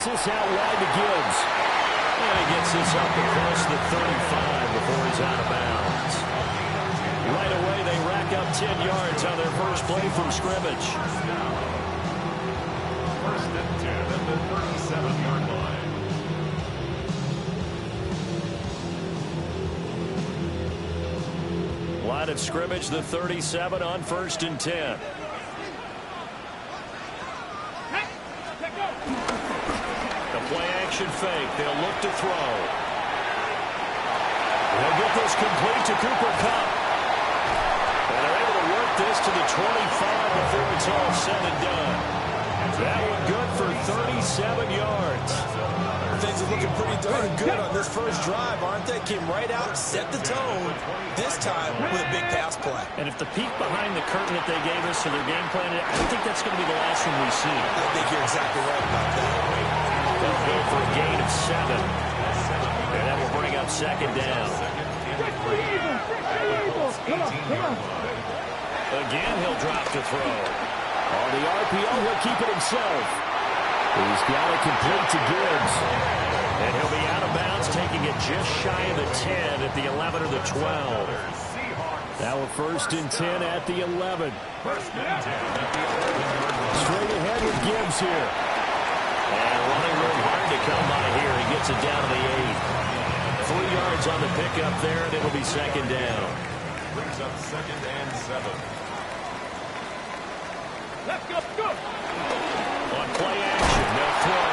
This out wide to Gibbs. And he gets this up to close to 35 before he's out of bounds. Right away, they rack up 10 yards on their first play from scrimmage. First and 10 at the 37-yard line. Line of scrimmage, the 37 on first and 10. Play-action fake. They'll look to throw. They'll get this complete to Cooper Kupp. And they're able to work this to the 25 before it's all said and done. That one good for 37 yards. Things are looking pretty darn good on this first drive, aren't they? Came right out, set the tone, this time with a big pass play. And if the peek behind the curtain that they gave us to their game plan, I don't think that's going to be the last one we see. I think you're exactly right about that. They'll go for a gain of 7. And that will bring up second down. Again, he'll drop to throw. On the RPO, he'll keep it himself. He's got it complete to Gibbs. And he'll be out of bounds, taking it just shy of the 10 at the 11 or the 12. Now a first and 10 at the 11. Straight ahead with Gibbs here. And running room hard to come by here. He gets it down to the 8. 3 yards on the pickup there, and it'll be second down. Brings up second and 7. Let's go. On play action, they'll throw.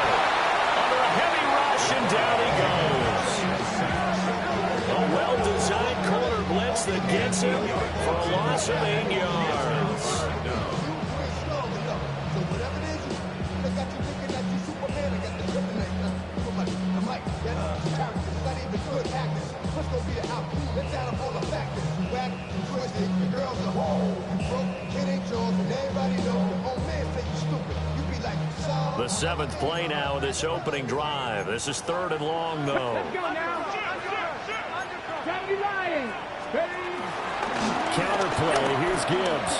Under a heavy rush, and down he goes. A well-designed corner blitz that gets him for a loss of 8 yards. The 7th play now of this opening drive. This is 3rd and long, though. Let's go now. Counter play. Here's Gibbs.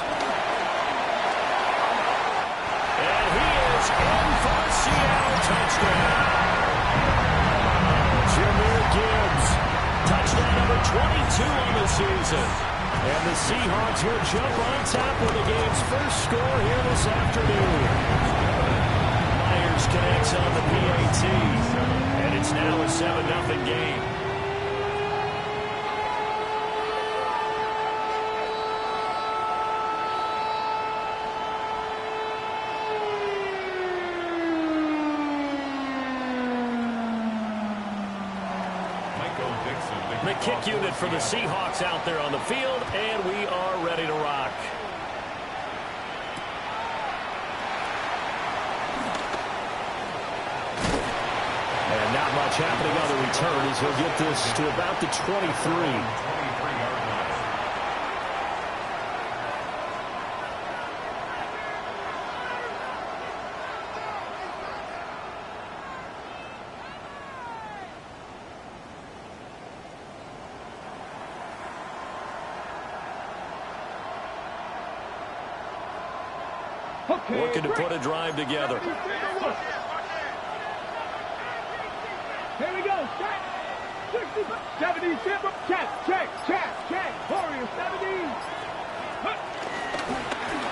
And he is in for Seattle. Touchdown. Jahmyr Gibbs. Touchdown number 22 on the season. And the Seahawks will jump on top with the game's first score here this afternoon. Connects on the PAT, and it's now a 7-0 game. The kick unit for the Seahawks out there on the field, and we are ready to rock. Not much happening on the return as he'll get this to about the 23. Looking to put a drive together. Here we go. 70, check. Warriors, 70.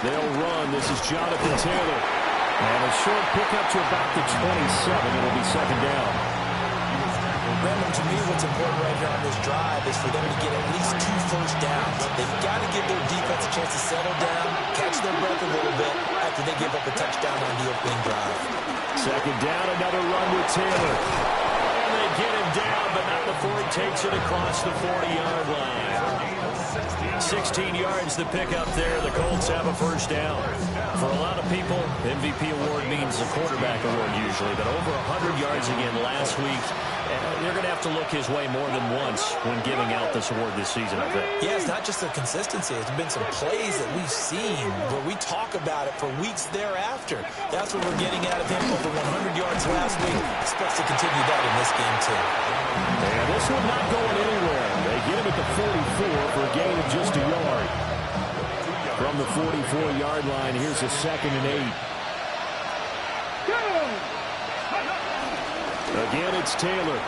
They'll run. This is Jonathan Taylor. And a short pickup to about the 27. It'll be second down. Brandon, to me, what's important right here on this drive is for them to get at least 2 first downs. They've got to give their defense a chance to settle down, catch their breath a little bit after they give up a touchdown on the opening drive. Second down, another run with Taylor. They get him down, but not before he takes it across the 40-yard line. 16 yards the pickup there. The Colts have a first down. For a lot of people, MVP award means a quarterback award usually, but over 100 yards again last week. They're going to have to look his way more than once when giving out this award this season, I think. Yeah, it's not just the consistency. It's been some plays that we've seen where we talk about it for weeks thereafter. That's what we're getting out of him. Over 100 yards last week. Expects to continue that in this game, too. And this one not going anywhere. They get him at the 44 for a gain of just a yard. From the 44-yard line, here's a 2nd and 8. Again, it's Taylor.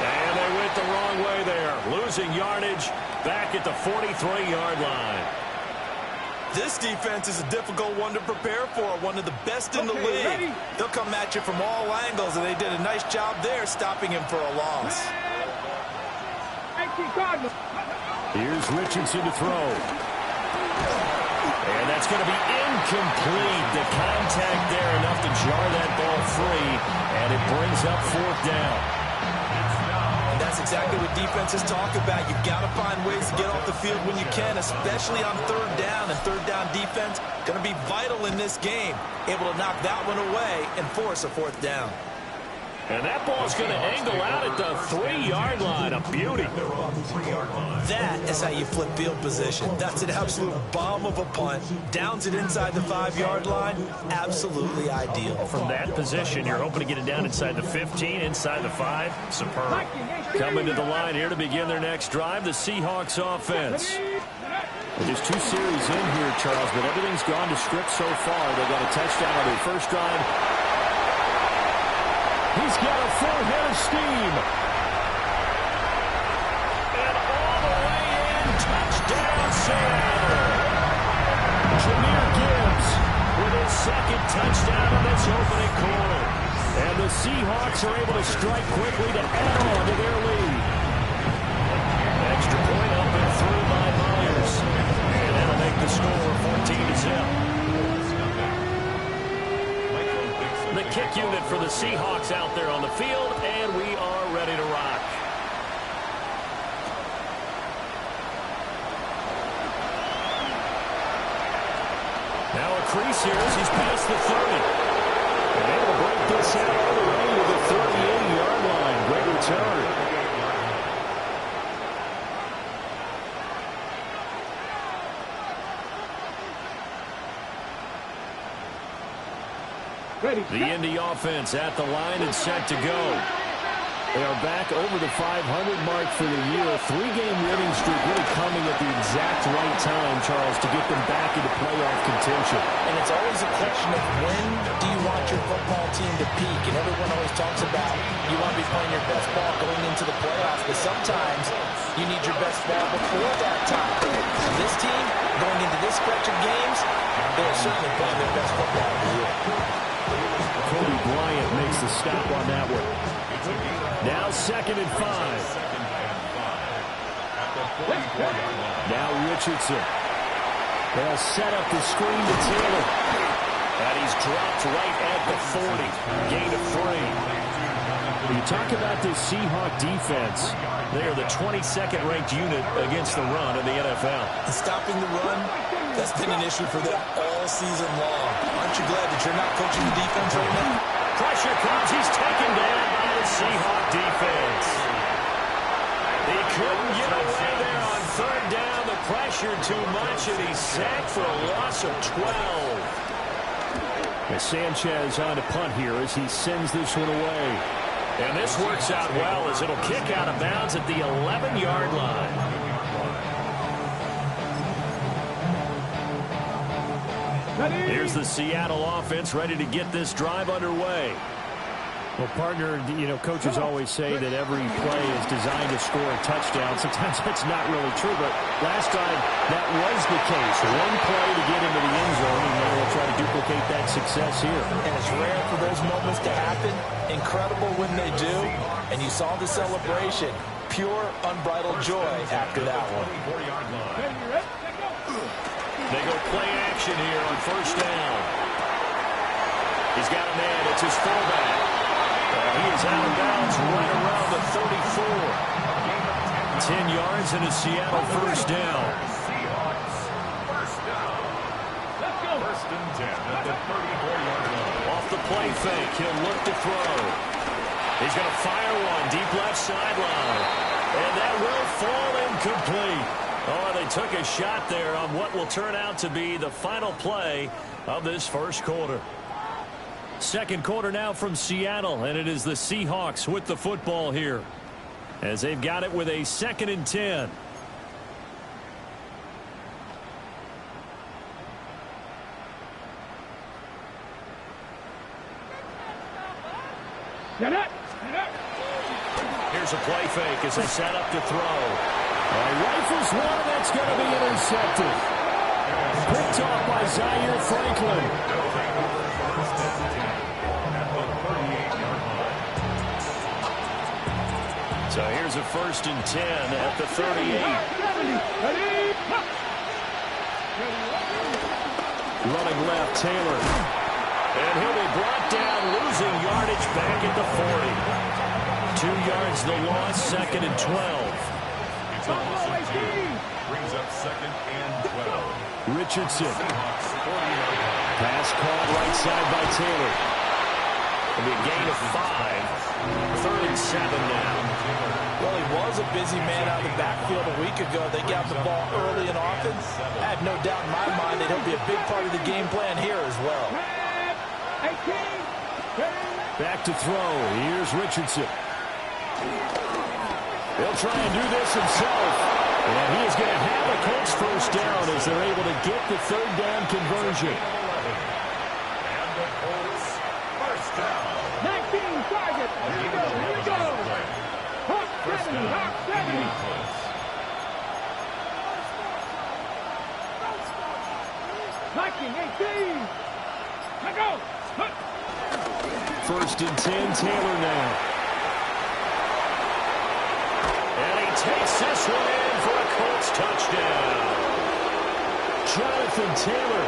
And they went the wrong way there. Losing yardage back at the 43-yard line. This defense is a difficult one to prepare for, one of the best in the league. Ready? They'll come at you from all angles, and they did a nice job there stopping him for a loss. Here's Richardson to throw. And that's going to be incomplete. The contact there enough to jar that ball free, and it brings up fourth down. And that's exactly what defenses talk about. You've got to find ways to get off the field when you can, especially on third down. And third down defense going to be vital in this game. Able to knock that one away and force a fourth down. And that ball's going to angle out at the 3-yard line. A beauty. That is how you flip field position. That's an absolute bomb of a punt. Downs it inside the 5-yard line. Absolutely ideal. From that position, you're hoping to get it down inside the 15, inside the 5. Superb. Coming to the line here to begin their next drive, the Seahawks offense. Well, just 2 series in here, Charles, but everything's gone to script so far. They got a touchdown on their first drive. He's got a full head of steam. And all the way in, touchdown Seattle. Jahmyr Gibbs with his second touchdown in this opening quarter. And the Seahawks are able to strike quickly to add on to their lead. Extra point up and through by Myers. And that'll make the score 14-0. The kick unit for the Seahawks out there on the field, and we are ready to rock. Now a crease here as he's past the 30. And able to break this out all the way to the 38-yard line. Great return. The Indy offense at the line and set to go. They are back over the 500 mark for the year. A 3-game winning streak really coming at the exact right time, Charles, to get them back into playoff contention. And it's always a question of when do you want your football team to peak? And everyone always talks about you want to be playing your best ball going into the playoffs, but sometimes you need your best ball before that time. And this team, going into this stretch of games, they are certainly playing their best football of the year. Kobe Bryant makes the stop on that one. Now 2nd and 5. Now Richardson. They'll set up the screen to Taylor. And he's dropped right at the 40. Gain of 3. You talk about this Seahawk defense. They are the 22nd ranked unit against the run in the NFL. And stopping the run, that's been an issue for them all season long. Aren't you glad that you're not coaching the defense right now? Pressure comes. He's taken down by the Seahawk defense. He couldn't get away there on third down. The pressure too much, and he's sacked for a loss of 12. And Sanchez on to punt here as he sends this one away. And this works out well as it'll kick out of bounds at the 11-yard line. Here's the Seattle offense ready to get this drive underway. Well, partner, coaches always say that every play is designed to score a touchdown. Sometimes that's not really true, but last time that was the case. One play to get into the end zone, and now we'll try to duplicate that success here. And it's rare for those moments to happen. Incredible when they do. And you saw the celebration. Pure, unbridled joy after that one. They go play action here on first down. He's got a man. It's his fullback. He is out of bounds right around the 34. 10 yards and a Seattle first down. First and 10 at the 34-yard line. Off the play fake, he'll look to throw. He's going to fire one deep left sideline. And that will fall incomplete. Oh, they took a shot there on what will turn out to be the final play of this first quarter. Second quarter now from Seattle, and it is the Seahawks with the football here as they've got it with a 2nd and 10. Here's a play fake as they set up to throw. Rifles one, and that's going to be intercepted. Picked off by Zaire Franklin. So here's a 1st and 10 at the 38. Running left, Taylor. And he'll be brought down, losing yardage back at the 40. 2 yards the loss, 2nd and 12. It's a loss of 2. Brings up 2nd and 12. Richardson. Pass caught right side by Taylor. It'll be a gain of 5. 3rd and 7 now. Well, he was a busy man out of the backfield a week ago. They got the ball early and often. I have no doubt in my mind that he'll be a big part of the game plan here as well. Back to throw. Here's Richardson. He'll try and do this himself. And he is going to have a Colts 1st down as they're able to get the 3rd down conversion. And the Colts 1st down. 19 targets. Here we go. Hawk 70. Hawk 70. Viking 18. Let go. 1st and 10, Taylor now. And he takes this one in for a Colts touchdown. Jonathan Taylor,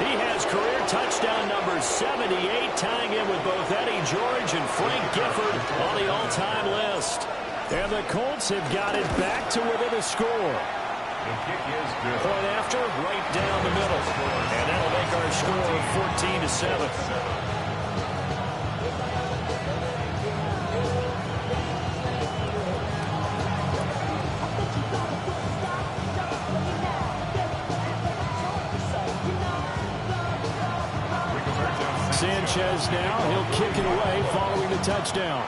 he has career touchdown number 78, tying in with both Eddie George and Frank Gifford on the all-time list. And the Colts have got it back to within a score. The kick is good. Point after, right down the middle. And that'll make our score 14-7. Sanchez now, he'll kick it away following the touchdown.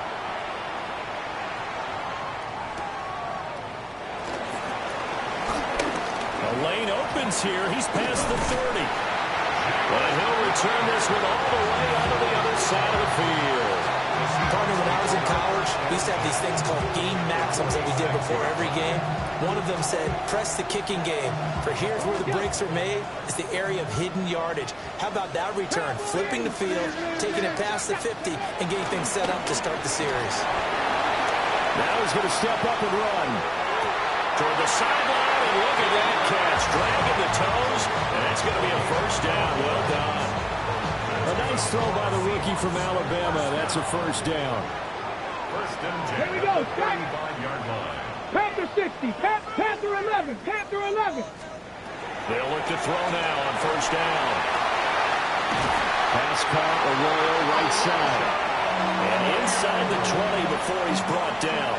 The lane opens here. He's past the 30. But he'll return this one all the way out of the other side of the field. Partner, when I was in college, we used to have these things called game maxims that we did before every game. One of them said, press the kicking game. For here's where the breaks are made, is the area of hidden yardage. How about that return? Flipping the field, taking it past the 50, and getting things set up to start the series. Now he's going to step up and run. Toward the sideline, and look at that catch. Dragging the toes, and that's going to be a 1st down. Well done. A nice throw by the rookie from Alabama. That's a 1st down. 1st and 10. Here we go. 35-yard line. Panther 60. Panther 11. Panther 11. They'll look to throw now on 1st down. Pass caught, Arroyo right side. And inside the 20 before he's brought down.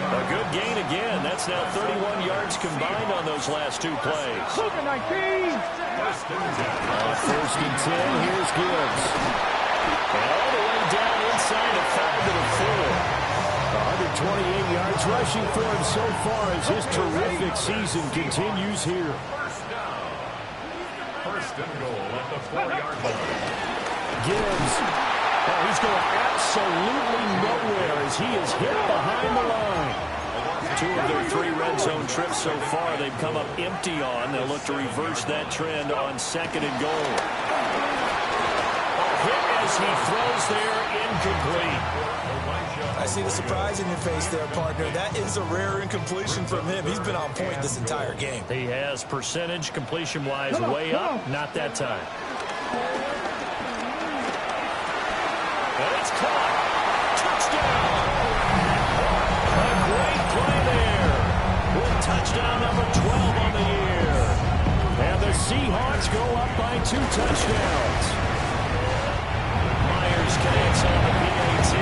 A good gain again. That's now 31 yards combined on those last 2 plays. Hooker 19. 1st and 10. 1st and 10, here's Gibbs. And all the way down inside the 5 to the 4. 128 yards rushing for him so far as his terrific season continues here. 1st down. 1st and goal at the 4-yard line. Gibbs. Oh, he's going absolutely nowhere as he is hit behind the line. 2 of their 3 red zone trips so far they've come up empty on. They'll look to reverse that trend on 2nd and goal. A hit as he throws there, incomplete. I see the surprise in your face there, partner. That is a rare incompletion from him. He's been on point this entire game. He has percentage completion-wise way up. Not that time. And it's caught. Touchdown. A great play there. With touchdown number 12 on the year. And the Seahawks go up by 2 touchdowns. Myers connects on the PAT.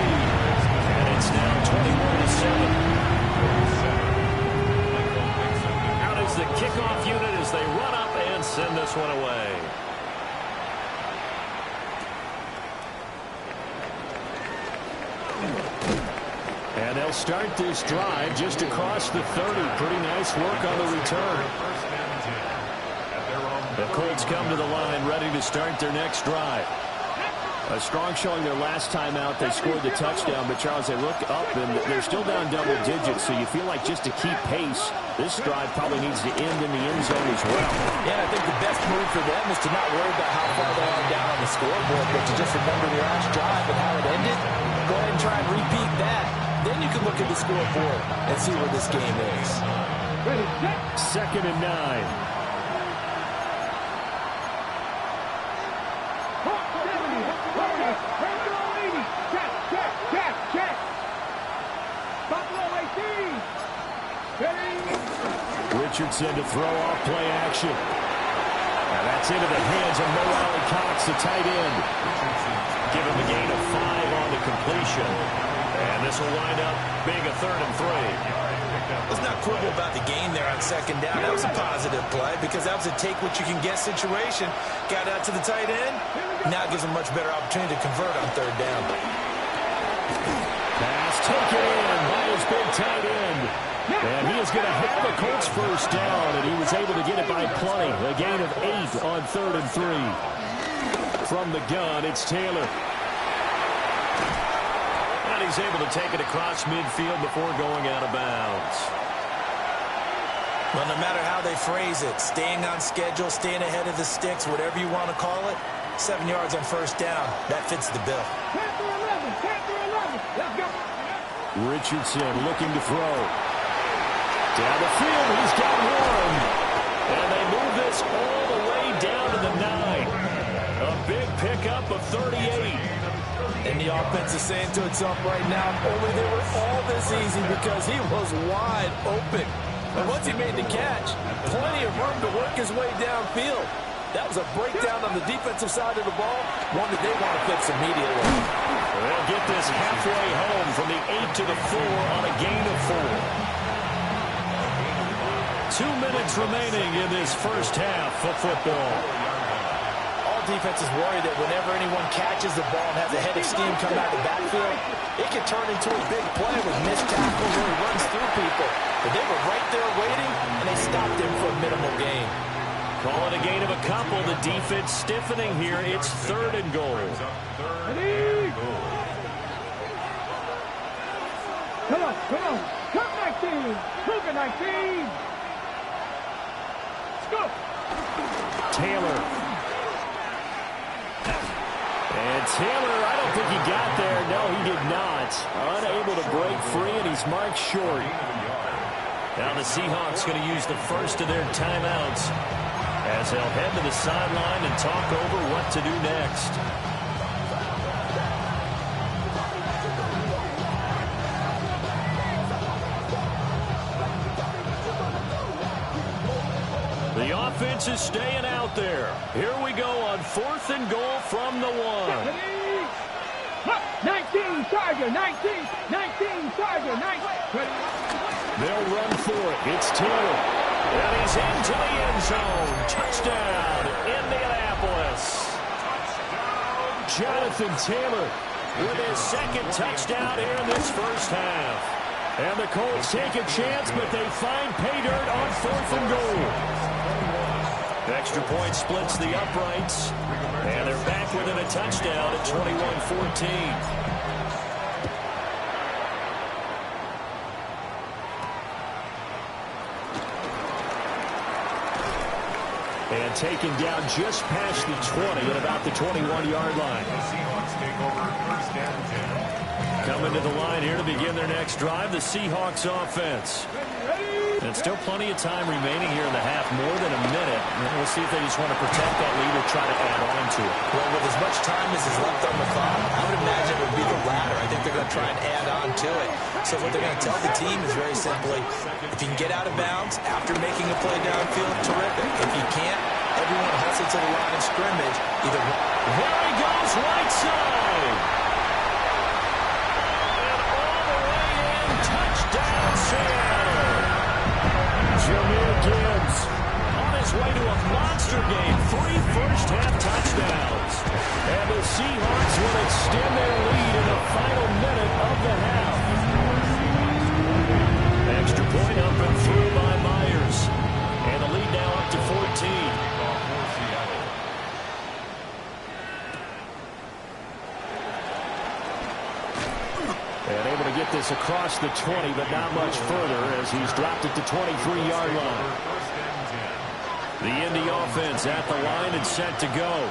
It's now 21-7. Out is the kickoff unit as they run up and send this one away. And they'll start this drive just across the 30. Pretty nice work on the return. The Colts come to the line ready to start their next drive. A strong showing their last time out. They scored the touchdown, but Charles, they look up and they're still down double digits, so you feel like just to keep pace, this drive probably needs to end in the end zone as well. Yeah, I think the best move for them is to not worry about how far they are down on the scoreboard, but to just remember the last drive and how it ended. Go ahead and try and repeat that. Then you can look at the scoreboard and see where this game is. 2nd and 9. Richardson to throw off play action. Now that's into the hands of Mo Cox, the tight end. Give him a gain of 5 on the completion. And this will wind up being a 3rd and 3. Let's not quibble about the gain there on 2nd down. That was a positive play because that was a take-what-you-can-get situation. Got out to the tight end. Now gives him a much better opportunity to convert on 3rd down. Pass taken in by his big tight end. And he is going to have the Colts first down, and he was able to get it by plenty. A gain of 8 on 3rd and 3. From the gun, it's Taylor. And he's able to take it across midfield before going out of bounds. Well, no matter how they phrase it, staying on schedule, staying ahead of the sticks, whatever you want to call it, 7 yards on 1st down, that fits the bill. Let's go. Richardson looking to throw. Down the field, he's got 1. And they move this all the way down to the 9. A big pickup of 38. And the offense is saying to itself right now, only they were all this easy because he was wide open. And once he made the catch, plenty of room to work his way downfield. That was a breakdown on the defensive side of the ball, one that they want to fix immediately. They'll get this halfway home from the 8 to the 4 on a gain of 4. 2 minutes remaining in this first half of football. All defenses worry that whenever anyone catches the ball and has a head of steam come out of the backfield, it can turn into a big play with missed tackles where he runs through people. But they were right there waiting, and they stopped him for a minimal gain. Call it a gain of a couple. The defense stiffening here. It's 3rd and goal. Come on. Come 19. Move it, 19. Let's go. Taylor. And Taylor, I don't think he got there. No, he did not. Unable to break free, and he's marked short. Now the Seahawks going to use the first of their timeouts as they'll head to the sideline and talk over what to do next. The offense is staying out there. Here we go on 4th and goal from the 1. 19, Charger, 19, Charger, 19. They'll run for it. It's Taylor. And he's into the end zone. Touchdown, Indianapolis. Jonathan Taylor with his 2nd touchdown here in this first half. And the Colts take a chance, but they find pay dirt on 4th and goal. Extra point splits the uprights. And they're back within a touchdown at 21-14. And taken down just past the 20 at about the 21-yard line. The Seahawks take over 1st and 10. Coming to the line here to begin their next drive, the Seahawks offense. And still plenty of time remaining here in the half, more than a minute. And we'll see if they just want to protect that lead or try to add on to it. Well, with as much time as is left on the clock, I would imagine it would be the latter. I think they're going to try and add on to it. So what they're going to tell the team is very simply, if you can get out of bounds after making a play downfield, terrific. If you can't, everyone hustle to the line of scrimmage. Either there he goes, right side. And all the way in, touchdown, Seattle. Jahmyr Gibbs on his way to a monster game. 3 first-half touchdowns. And the Seahawks will extend their lead in the final minute of the half. Extra point up and through by Myers. And the lead now up to 14. And able to get this across the 20, but not much further as he's dropped it to 23-yard line. The Indy offense at the line and set to go.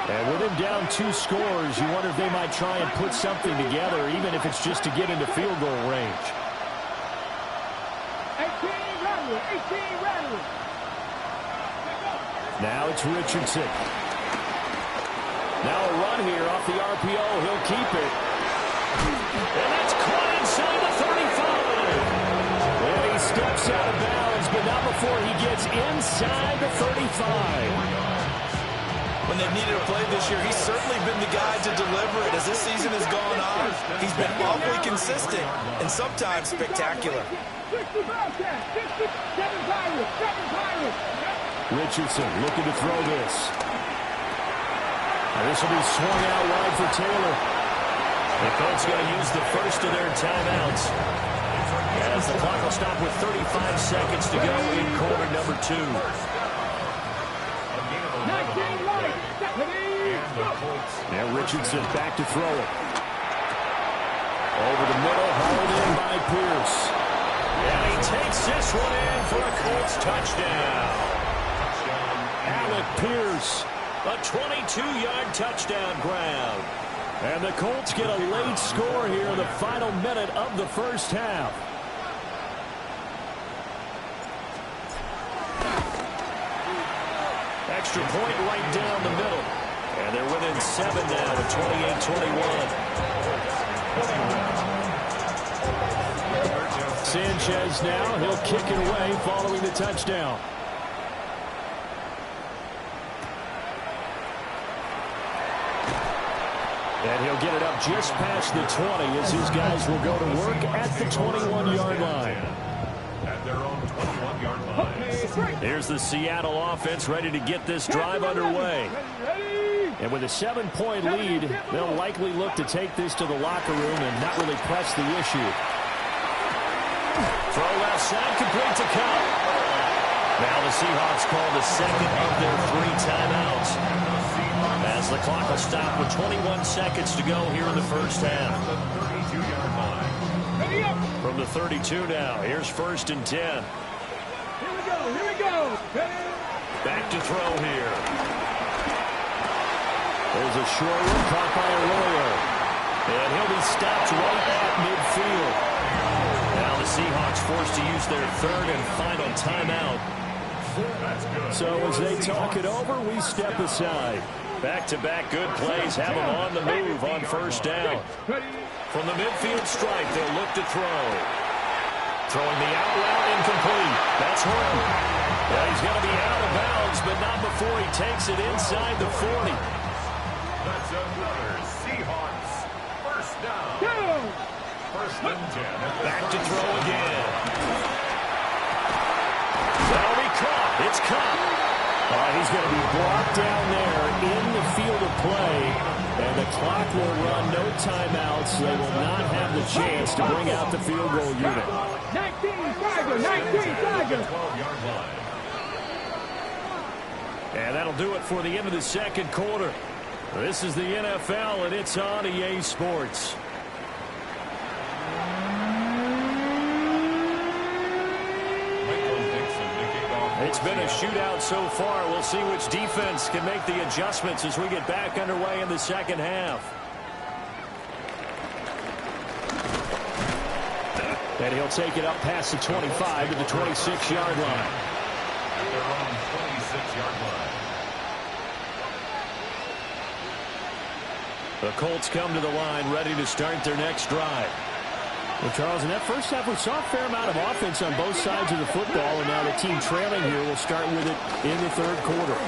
And with him down 2 scores, you wonder if they might try and put something together, even if it's just to get into field goal range. 18 Rattler. Now it's Richardson. Now a run here off the RPO. He'll keep it. And that's caught inside the 35. And he steps out of bounds, but not before he gets inside the 35. When they've needed a play this year, he's certainly been the guy to deliver it. As this season has gone on, he's been awfully consistent and sometimes spectacular. Richardson looking to throw this. And this will be swung out wide for Taylor. The Colts going to use the first of their timeouts as the clock will stop with 35 seconds to go in quarter number 2. Now Richardson back to throw it. Over the middle, hauled in by Pierce. And he takes this one in for a Colts touchdown. Alec Pierce, a 22-yard touchdown grab. And the Colts get a late score here in the final minute of the first half. Extra point right down the middle. And they're within 7 now at 28-21. Sanchez now, he'll kick it away following the touchdown. And he'll get it up just past the 20 as his guys will go to work at the 21-yard line. At their own 21-yard line. Here's the Seattle offense ready to get this drive underway. And with a 7-point lead, they'll likely look to take this to the locker room and not really press the issue. Throw left side, complete to Cup. Now the Seahawks call the second of their 3 timeouts. As the clock will stop with 21 seconds to go here in the first half. From the 32 now, here's 1st and 10. Here we go. Back to throw here. There's a short one caught by Arroyo. And he'll be stopped right at midfield. Now the Seahawks forced to use their 3rd and final timeout. So as they talk it over, we step aside. Back-to-back good plays have them on the move on 1st down. From the midfield stripe, they'll look to throw. Throwing the out route incomplete. That's Horton. Well, he's going to be out of bounds, but not before he takes it inside the 40. That's another Seahawks 1st down. 1st and 10. Back to throw again. That'll be caught. It's caught. He's going to be brought down there in the field of play, and the clock will run, no timeouts. They will not have the chance to bring out the field goal unit. 19 Tiger. And that'll do it for the end of the second quarter. This is the NFL, and it's on EA Sports. It's been a shootout so far. We'll see which defense can make the adjustments as we get back underway in the second half. And he'll take it up past the 25 to the 26-yard line. At their own 26-yard line. The Colts come to the line ready to start their next drive. Well, Charles, in that first half, we saw a fair amount of offense on both sides of the football, and now the team trailing here will start with it in the 3rd quarter.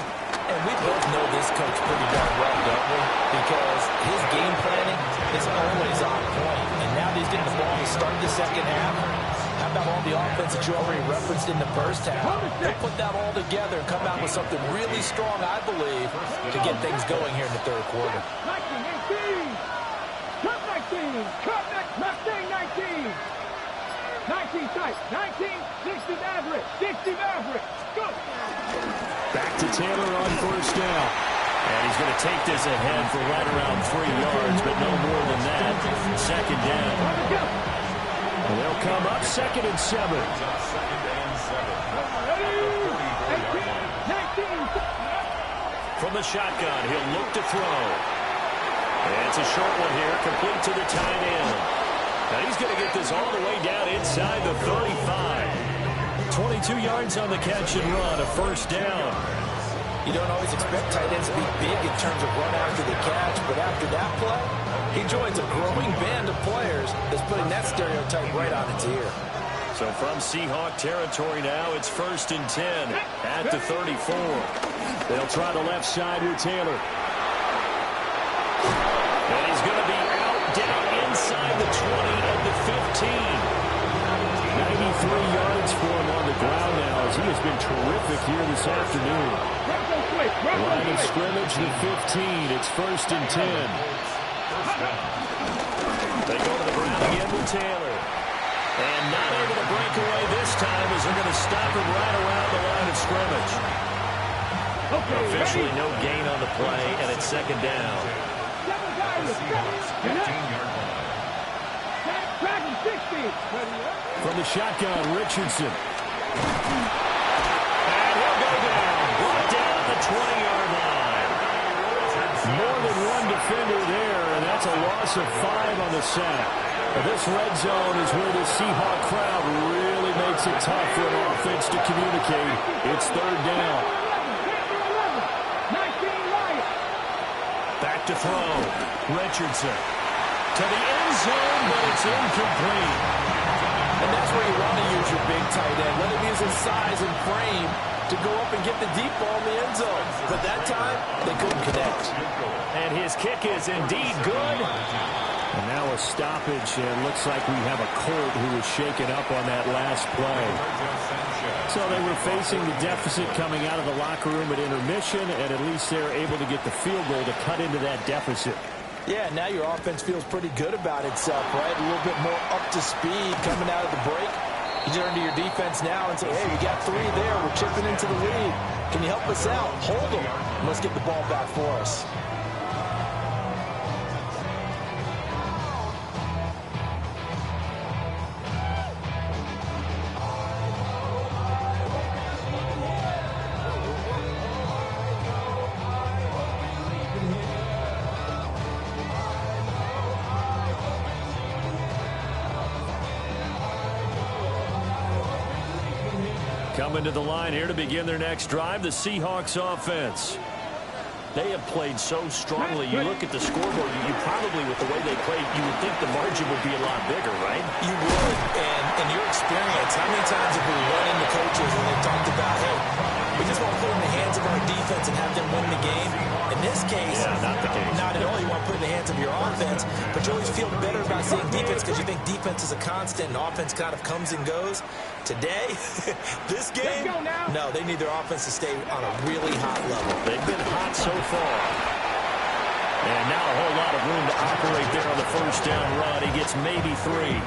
And we both know this coach pretty darn well, don't we? Because his game planning is always on point. And now that he's getting the ball to start the second half, how about all the offense that you already referenced in the first half? They'll put that all together and come out with something really strong, I believe, to get things going here in the 3rd quarter. 19 tight. 19, 60 Maverick. 60 Maverick. Go. Back to Taylor on 1st down. And he's going to take this ahead for right around 3 yards, but no more than that. 2nd down. 2nd and 7. From the shotgun, he'll look to throw. And it's a short one here, complete to the tight end. Now he's going to get this all the way down inside the 35. 22 yards on the catch and run, a first down. You don't always expect tight ends to be big in terms of run after the catch, but after that play, he joins a growing band of players that's putting that stereotype right on its ear. So from Seahawk territory now, it's 1st and 10 at the 34. They'll try the left side with Taylor. And he's going to be out down inside the 20 and the 15. 93 yards for him on the ground now as he has been terrific here this afternoon. Line of scrimmage, the 15. It's 1st and 10. They go to the ground again with Taylor. And not able to break away this time as they're going to stop him right around the line of scrimmage. Officially no gain on the play, and it's 2nd down. From the shotgun, Richardson. And he'll go down. Brought down at the 20-yard line. More than one defender there, and that's a loss of 5 on the sack. This red zone is where the Seahawk crowd really makes it tough for an offense to communicate. It's 3rd down. Back to throw. Richardson. To the end zone, but it's incomplete. And that's where you want to use your big tight end. Let him use his size and frame to go up and get the deep ball in the end zone. But that time, they couldn't connect. And his kick is indeed good. And now a stoppage, and looks like we have a Colt who was shaken up on that last play. So they were facing the deficit coming out of the locker room at intermission, and at least they're able to get the field goal to cut into that deficit. Yeah, now your offense feels pretty good about itself, right? A little bit more up to speed coming out of the break. You turn to your defense now and say, hey, we got 3 there. We're chipping into the lead. Can you help us out? Hold them. And let's get the ball back for us. Coming to the line here to begin their next drive, the Seahawks offense. They have played so strongly. You look at the scoreboard, you probably, with the way they played, you would think the margin would be a lot bigger, right? You would. And in your experience, how many times have we run into coaches and they talked about, hey, we just want to put it in the hands of our defense and have them win the game? In this case, not the case. Not at all. You want to put it in the hands of your offense, but you always feel better about seeing defense because you think defense is a constant and offense kind of comes and goes. Today, this game, no, they need their offense to stay on a really hot level. They've been hot so far. And now a whole lot of room to operate there on the first down run. He gets maybe 3.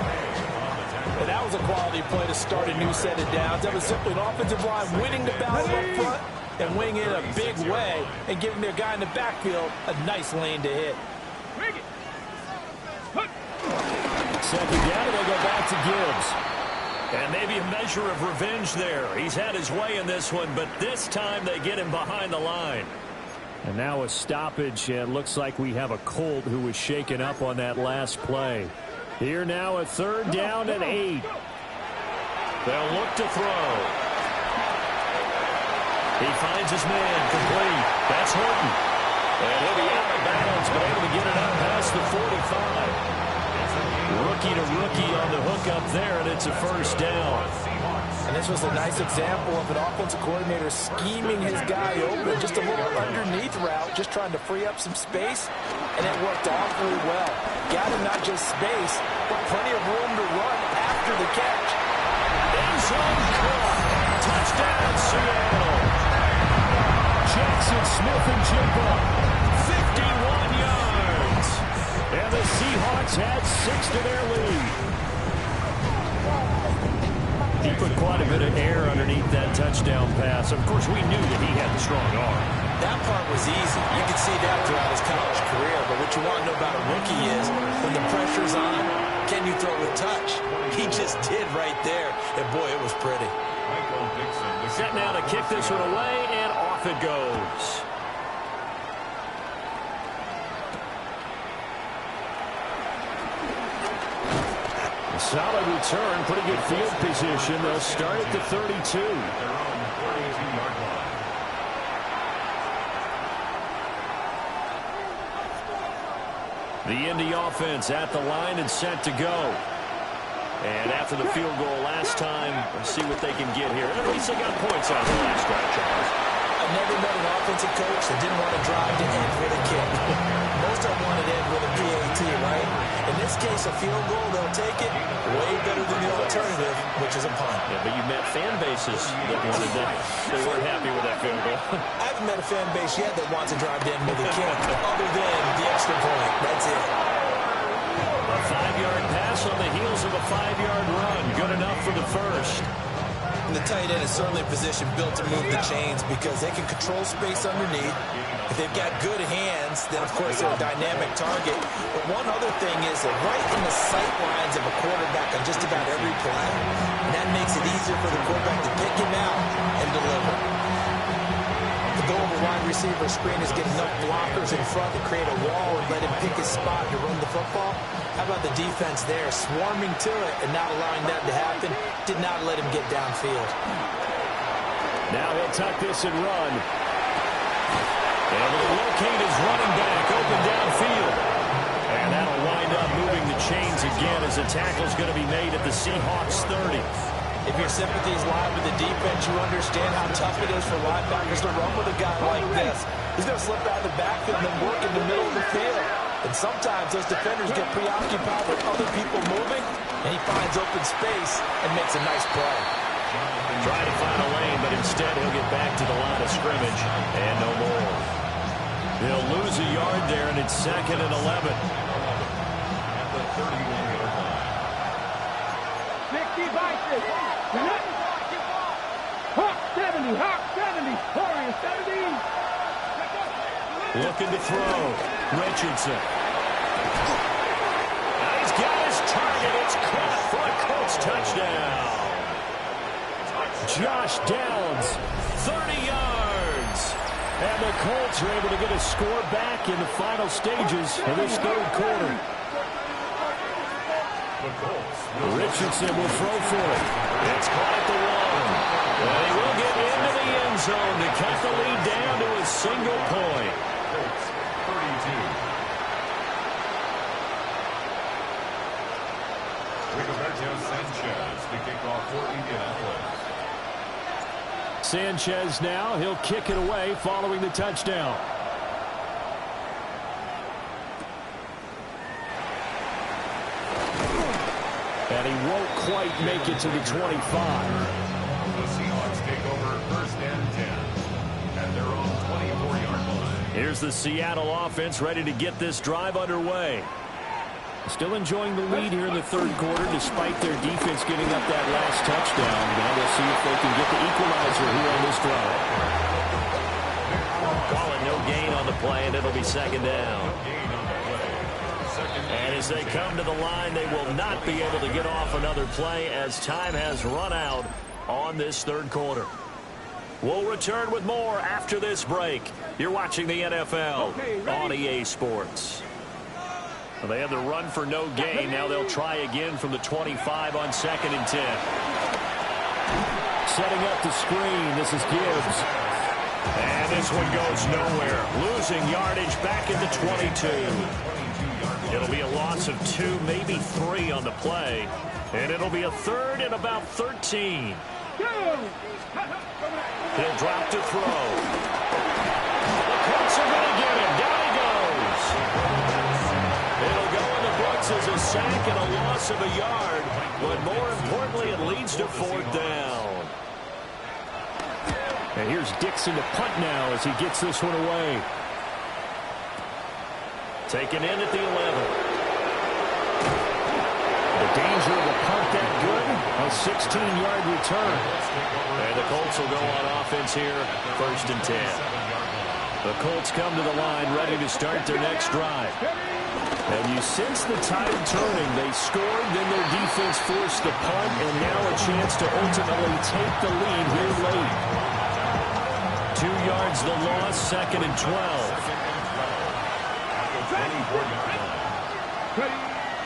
And that was a quality play to start a new set of downs. That was simply an offensive line winning the battle up front and winning it in a big way and giving their guy in the backfield a nice lane to hit. Second down, and they'll go back to Gibbs. And maybe a measure of revenge there. He's had his way in this one, but this time they get him behind the line. And now a stoppage, and looks like we have a Colt who was shaken up on that last play. Here now a 3rd down and 8. They'll look to throw. He finds his man complete. That's Horton. And he'll be out of bounds, but able to get it out past the 45. Rookie to rookie on the hook up there, and it's a first down. And this was a nice example of an offensive coordinator scheming his guy open, just a little underneath route, just trying to free up some space, and it worked awfully well. Got him not just space, but plenty of room to run after the catch. End zone caught. Touchdown, Seattle. Jackson Smith-Njigba, 51 yards. And the Seahawks had 6 to their lead. He put quite a bit of air underneath that touchdown pass. Of course, we knew that he had a strong arm. That part was easy. You could see that throughout his college career. But what you want to know about a rookie is when the pressure's on, can you throw with touch? He just just did right there. And, boy, it was pretty. Set now to kick this one away, and off it goes. A solid return, pretty good field position. They'll start at the 32. The Indy offense at the line and set to go. And after the field goal last time, let's see what they can get here. At least they got points out of the last drive, Charles. I've never met an offensive coach that didn't want to drive to end with a kick. Most of them want to end with a PAT, right? In this case, a field goal, they'll take it way better than the alternative, which is a punt. Yeah, but you met fan bases that wanted that. They weren't happy with that field goal. I haven't met a fan base yet that wants to drive to end with a kick, other than the extra point. That's it. A 5-yard pass on the heels of a 5-yard run. Good enough for the first. And the tight end is certainly a position built to move the chains because they can control space underneath. If they've got good hands, then, of course, they're a dynamic target. But one other thing is they're right in the sight lines of a quarterback on just about every play. And that makes it easier for the quarterback to pick him out and deliver. The goal of a wide receiver screen is get enough blockers in front to create a wall and let him pick his spot to run the football. How about the defense there, swarming to it and not allowing that to happen? Did not let him get downfield. Now he'll tuck this and run. And he'll locate his running back open downfield. And that'll wind up moving the chains again as the tackle's going to be made at the Seahawks 30. If your sympathies lie with the defense, you understand how tough it is for linebackers to run with a guy like this. He's going to slip out of the backfield and then work in the middle of the field. And sometimes those defenders get preoccupied with other people moving, and he finds open space and makes a nice play. Trying to find a lane, but instead he'll get back to the line of scrimmage and no more. He'll lose a yard there, and it's 2nd and 11. At the 31-yard line. 60 by 6. Hawk 70, Hawk 70, Warrior 70. Looking to throw. Richardson. Now he's got his target. It's caught for a Colts touchdown. Josh Downs, 30 yards. And the Colts are able to get a score back in the final stages of this third quarter. Richardson will throw for it. It's caught at the 1. And he will get into the end zone to cut the lead down to a single point. Colts 32. Rigoberto Sanchez to kick off for Indianapolis. Sanchez now, he'll kick it away following the touchdown. And he won't quite make it to the 25. The Seahawks take over 1st and 10 at their own 24-yard line. Here's the Seattle offense ready to get this drive underway. Still enjoying the lead here in the third quarter despite their defense giving up that last touchdown. Now we'll see if they can get the equalizer here on this drive. Call it no gain on the play, and it'll be 2nd down. And as they come to the line, they will not be able to get off another play as time has run out on this third quarter. We'll return with more after this break. You're watching the NFL on EA Sports. Well, they had the run for no gain. Now they'll try again from the 25 on 2nd and 10. Setting up the screen. This is Gibbs. And this one goes nowhere. Losing yardage back at the 22. It'll be a loss of 2, maybe 3 on the play. And it'll be a 3rd and about 13. He'll drop to throw. The Colts are going to get him. Down he goes. It'll go in the books as a sack and a loss of a yard. But more importantly, it leads to 4th down. And here's Dixon to punt now as he gets this one away. Taken in at the 11. The danger of a punt that good, a 16-yard return. And the Colts will go on offense here, 1st and 10. The Colts come to the line ready to start their next drive. And you sense the tide turning. They scored, then their defense forced the punt, and now a chance to ultimately take the lead here late. 2 yards the loss, 2nd and 12.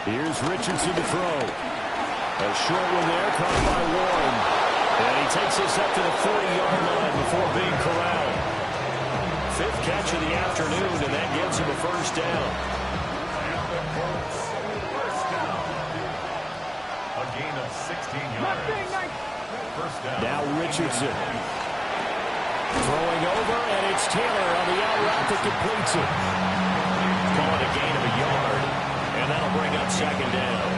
Here's Richardson to throw. A short one there, caught by Warren. And he takes us up to the 40-yard line before being corralled. 5th catch of the afternoon, and that gives him a first down. First down. A gain of 16 yards. First down. Now Richardson. Throwing over, and it's Taylor on the out route that completes it. Call it a gain of a yard, and that'll bring up 2nd down.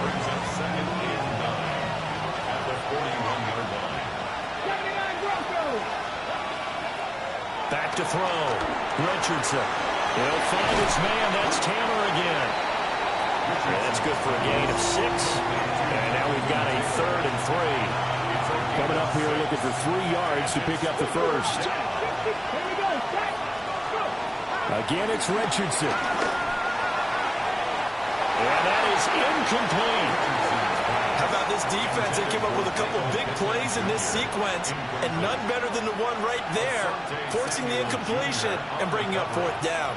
Brings up 2nd and 9 at the 41-yard line. 79 Broncos. Back to throw. Richardson. He'll find his man. That's Taylor again. And that's good for a gain of 6. And now we've got a 3rd and 3. Coming up here looking for 3 yards to pick up the first. Again, it's Richardson. And that is incomplete. How about this defense? They came up with a couple big plays in this sequence, and none better than the one right there, forcing the incompletion and bringing up 4th down.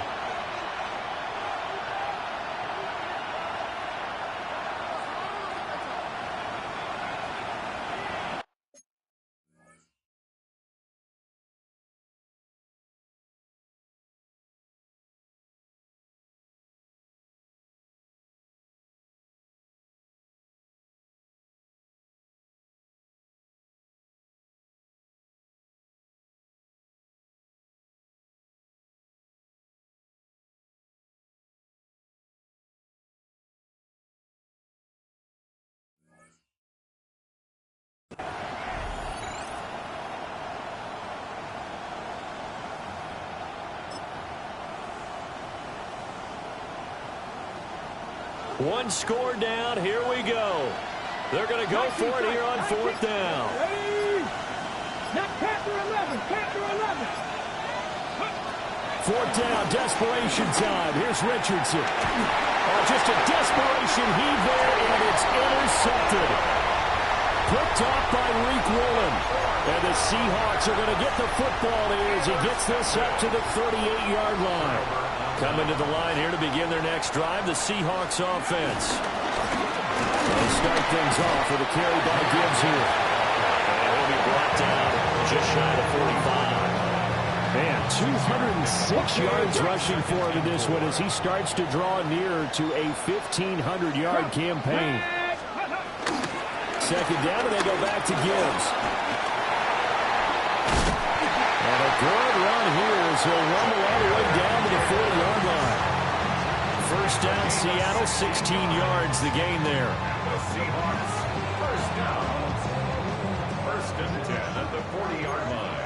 One score down. Here we go. They're going to go for it here on 4th down. Not Panther 11. Panther 11. 4th down. Desperation time. Here's Richardson. Oh, just a desperation heave there, and it's intercepted. Picked off by Reek Woolen. And the Seahawks are going to get the football here as he gets this up to the 38-yard line. Coming to the line here to begin their next drive, the Seahawks offense. They start things off with a carry by Gibbs here. And he'll be brought down just shy of 45. Man, 206 yards rushing for him in this one as he starts to draw nearer to a 1,500-yard campaign. 2nd down, and they go back to Gibbs. And a good run here as he'll rumble all the way down to the 40-yard line. First down, Seattle, 16 yards, the gain there. The Seahawks, first down. 1st and 10 at the 40-yard line.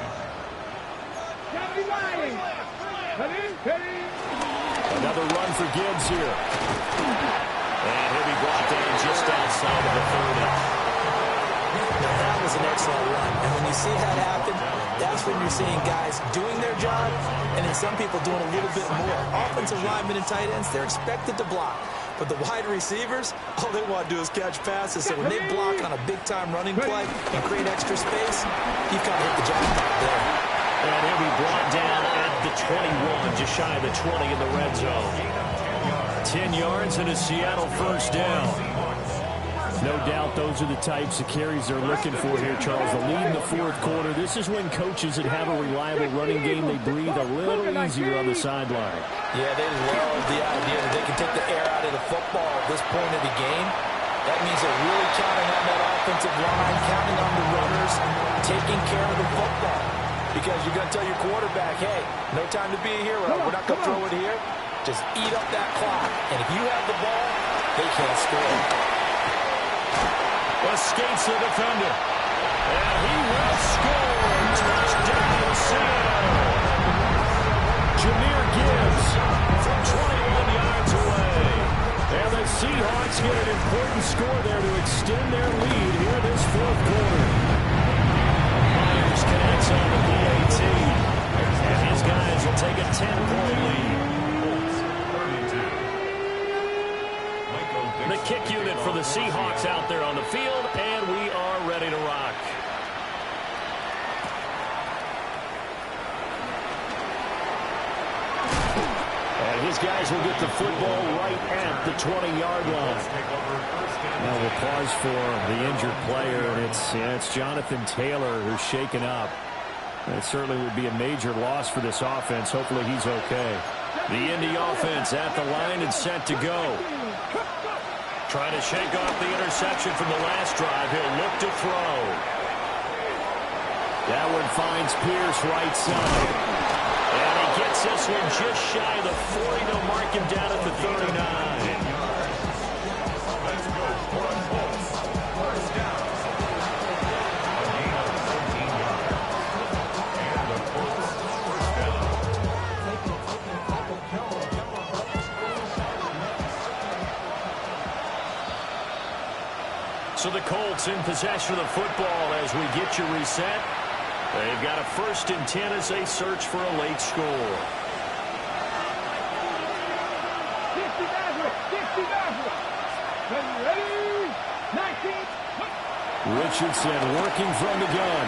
Another run for Gibbs here. And he'll be brought down just outside of the 30. Now, that was an excellent run. And when you see that happen, that's when you're seeing guys doing their job and then some people doing a little bit more. Offensive linemen and tight ends, they're expected to block. But the wide receivers, all they want to do is catch passes. So when they block on a big-time running play and create extra space, you've got to hit the jackpot there. And he'll be brought down at the 21, just shy of the 20 in the red zone. 10 yards and a Seattle first down. No doubt those are the types of carries they're looking for here, Charles. The lead in the 4th quarter. This is when coaches that have a reliable running game, they breathe a little easier on the sideline. Yeah, they love the idea that they can take the air out of the football at this point of the game. That means they're really counting on that offensive line, counting on the runners, taking care of the football. Because you're going to tell your quarterback, hey, no time to be a hero. We're not going to throw it here. Just eat up that clock. And if you have the ball, they can't score. Escapes the defender. And he will score. Touchdown, Seattle. Jahmyr Gibbs from 21 yards away. And the Seahawks get an important score there to extend their lead here this 4th quarter. Myers connects on the PAT. And his guys will take a 10-point lead. The kick unit for the Seahawks out there on the field, and we are ready to rock. And his guys will get the football right at the 20-yard line. Now we'll pause for the injured player, and it's Jonathan Taylor who's shaken up. It certainly would be a major loss for this offense. Hopefully he's okay. The Indy offense at the line and set to go. Trying to shake off the interception from the last drive. He'll look to throw. That one finds Pierce right side. And he gets this one just shy of the 40. They'll mark him down at the 39. Let's go for a Colts. First down. A gain of 14 yards. And the Colts first down. So the Colts in possession of the football as we get you reset. They've got a 1st and 10 as they search for a late score. 60 ready, 19. Richardson working from the gun.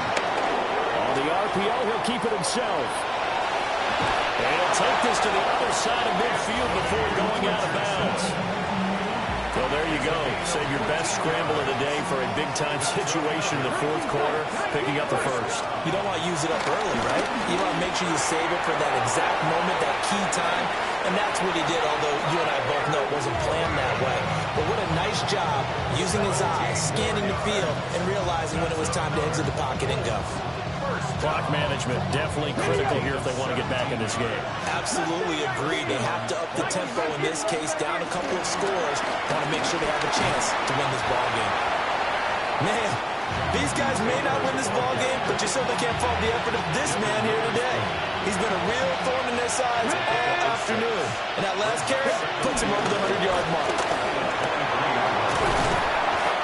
On the RPO, he'll keep it himself. And he'll take this to the other side of midfield before going out of bounds. Well, there you go. Save your best scramble of the day for a big-time situation in the 4th quarter, picking up the 1st. You don't want to use it up early, right? You want to make sure you save it for that exact moment, that key time. And that's what he did, although you and I both know it wasn't planned that way. But what a nice job using his eyes, scanning the field, and realizing when it was time to exit the pocket and go. Clock management definitely critical here if they want to get back in this game. Absolutely agreed. They have to up the tempo in this case, down a couple of scores. Want to make sure they have a chance to win this ball game. Man, these guys may not win this ball game, but you certainly can't fault the effort of this man here today. He's been a real thorn in their sides all afternoon. And that last carry puts him over the 100-yard mark.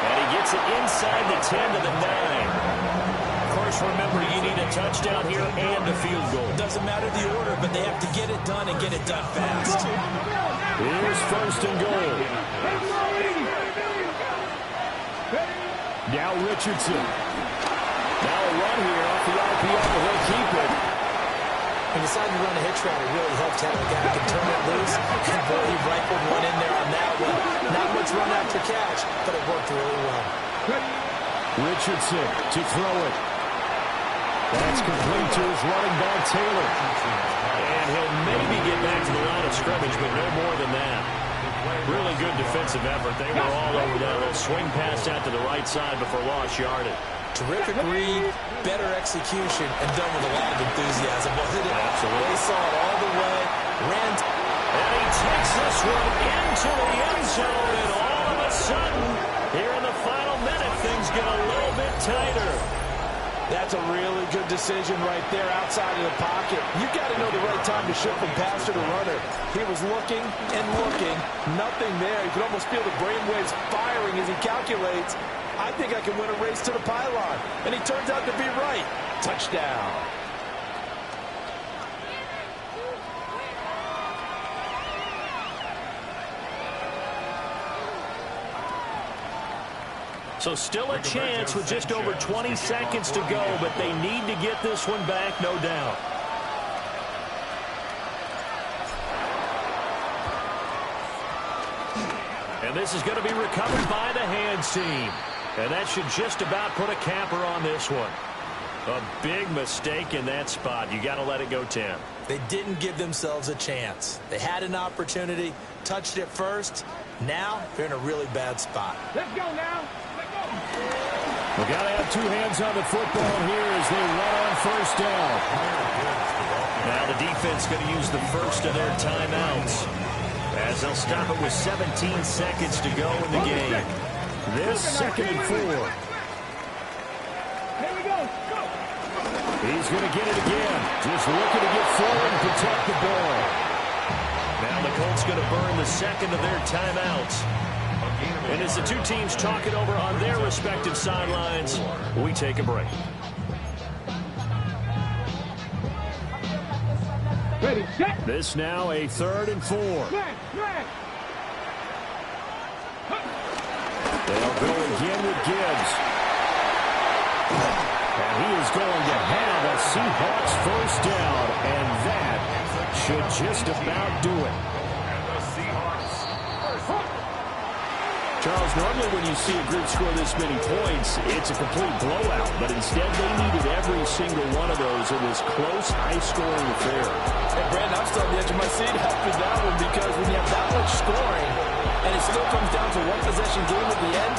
And he gets it inside the 10 to the 9. Remember, you need a touchdown here and a field goal. Doesn't matter the order, but they have to get it done and get it done fast. Here's 1st and goal. Now Richardson. Now a run here off the RPO. He'll keep it. He decided to run a hitch route. It really helped have a guy who can turn it loose. And boy, he rifled one in there on that one. Not much run after catch, but it worked really well. Richardson to throw it. That's complete to his running back, Taylor. And he'll maybe get back to the line of scrimmage, but no more than that. Really good defensive effort. They were all over that little swing pass out to the right side before lost yardage. Terrific read, better execution, and done with a lot of enthusiasm. Wasn't it? Absolutely. They saw it all the way, ran. And he takes this one into the end zone, and all of a sudden, here in the final minute, things get a little bit tighter. That's a really good decision right there outside of the pocket. You've got to know the right time to shift from passer to runner. He was looking and looking. Nothing there. You can almost feel the brainwaves firing as he calculates. I think I can win a race to the pylon. And he turns out to be right. Touchdown. So still a chance with just over 20 seconds to go, but they need to get this one back, no doubt. And this is going to be recovered by the hands team. And that should just about put a capper on this one. A big mistake in that spot. You got to let it go 10. They didn't give themselves a chance. They had an opportunity, touched it first. Now they're in a really bad spot. Let's go now. We've got to have two hands on the football here as they run on 1st down. Now the defense going to use the first of their timeouts as they'll stop it with 17 seconds to go in the game. This 2nd and 4. Here we go. Go. He's going to get it again. Just looking to get forward and protect the ball. Now the Colts going to burn the 2nd of their timeouts. And as the two teams talk it over on their respective sidelines, we take a break. Ready, set. This now a 3rd and 4. Smash, smash. They'll go again with Gibbs. And he is going to have a Seahawks first down, and that should just about do it. Charles, normally when you see a group score this many points, it's a complete blowout. But instead, they needed every single one of those in this close, high-scoring affair. Hey, Brandon, I'm still on the edge of my seat after that one because when you have that much scoring and it still comes down to one possession game at the end,